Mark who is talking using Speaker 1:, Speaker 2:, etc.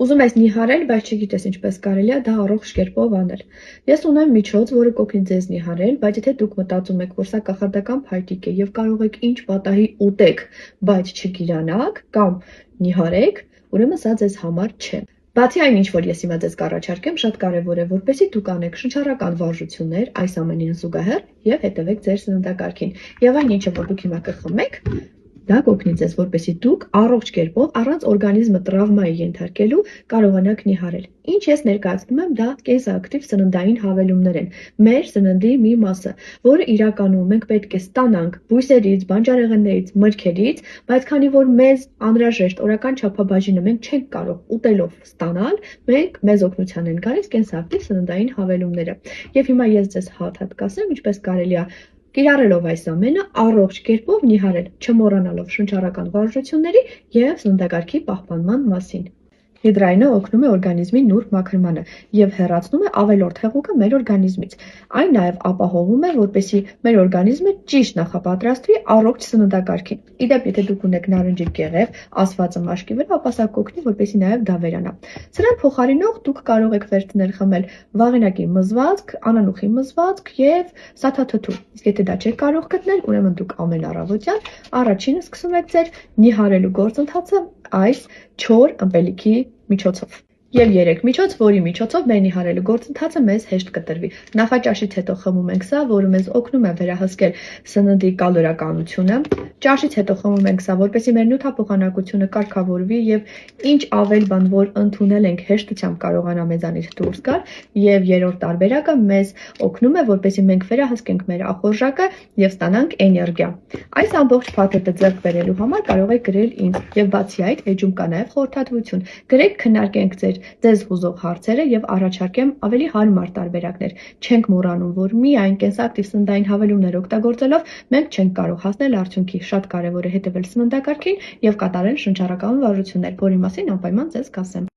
Speaker 1: Ուզում ես նիհարել, բայց չգիտես ինչպես կարելի է դա առողջ կերպով անել։ Ես ունեմ միջոց, որը կօգնի ձեզ նիհարել, բայց եթե դուք մտածում եք, որ սա կախարդական փայտիկ է եւ կարող եք ինչ պատահի ուտեք, բայց չգիրանաք կամ նիհարեք, ուրեմն սա ձեզ համար չէ։ Բացի այն, ինչ որ ես հիմա ձեզ կառաջարկեմ, շատ կարևոր է, որպեսզի դուք անեք շնչառական վարժություններ այս ամենին զուգահեռ եւ հետևեք ձեր սննդակարգին։ Եվ այն ինչը որ դուք հիմա կխմեք, դա կօգնի ձեզ, որպեսզի դուք առողջ կերպով, առանց օրգանիզմը տրավմայի ենթարկելու, կարողանաք նիհարել։ Ինչ ես ներկայացնում եմ, դա կենսակտիվ սննդային հավելումներ են, մեր սննդի մի մասը, որը իրականում մենք պետք է ստանանք բույսերից, բանջարեղեններից, մրգերից, բայց քանի որ մեզ անհրաժեշտ օրական չափաբաժինը մենք չենք կարող ուտելով ստանալ, մենք մեզ օգնության են գալիս կենսակտիվ սննդային հավելումները։ Եվ հիմա ես ձեզ հատ-հատ կասեմ, ինչպես կարելի է կիրառելով այս ամենը առողջ կերպով նիհարել, չմոռանալով շնչառական վարժությունների եւ սննդակարգի պահպանման մասին։ Հիդրայինը օգնում է օրգանիզմի նուրբ մաքրմանը եւ հեռացնում է ավելորդ հեղուկը մեր օրգանիզմից։ Այն նաեւ ապահովում է, որպեսզի մեր օրգանիզմը ճիշտ նախապատրաստվի առողջ սննդակարգին։ Իդեպ, եթե դուք ունեք նարնջի կեղև, ասվածը մաշկի վրա, ապա սա կօգնի, որպեսզի նաեւ դա վերանա։ Սրան փոխարինող դուք կարող եք վերցնել խմել վաղինակի մզվածք, անանուխի մզվածք եւ սաթաթթու։ Իսկ եթե դա չեք կարող գտնել, ուրեմն դուք ամեն առավոտյան առաջինը սկսում եք ձեր նիհարելու գործընթացը այս 4 ըմպելիքի միջոցով։ Եվ 3 միջոց, որի միջոցով մեր նիհարելու գործընթացը մեզ հեշտ կտրվի։ Նախաճաշից հետո խմում ենք սա, որը մեզ օգնում է վերահսկել սննդի կալորիականությունը։ Ճաշից հետո խմում ենք սա, որպեսզի մեր նյութափոխանակությունը կարգավորվի եւ ինչ ավել բան որ ընդունել ենք հեշտությամբ կարողանա մեզանից դուրս գալ։ Եվ երրորդ տարբերակը մեզ օգնում է, որպեսզի մենք վերահսկենք մեր ախորժակը եւ ստանանք էներգիա։ Այս ամբողջ փաթեթը ձեռք բերելու համար կարող եք գրել ինձ եւ բացի այդ էջում կա նաեւ խորհրդատվություն։ Գրեք, քննարկենք ձեզ հուզող հարցերը եւ առաջարկեմ ավելի հարմար տարբերակներ։ Չենք մոռանում, որ միայն կենսակտիվ սննդային հավելումներ օգտագործելով մենք չենք կարող հասնել արդյունքի։ Շատ կարեւոր է հետեւել սննդակարգին եւ կատարել շնչառական վարժություններ, որի մասին անպայման ձեզ կասեմ։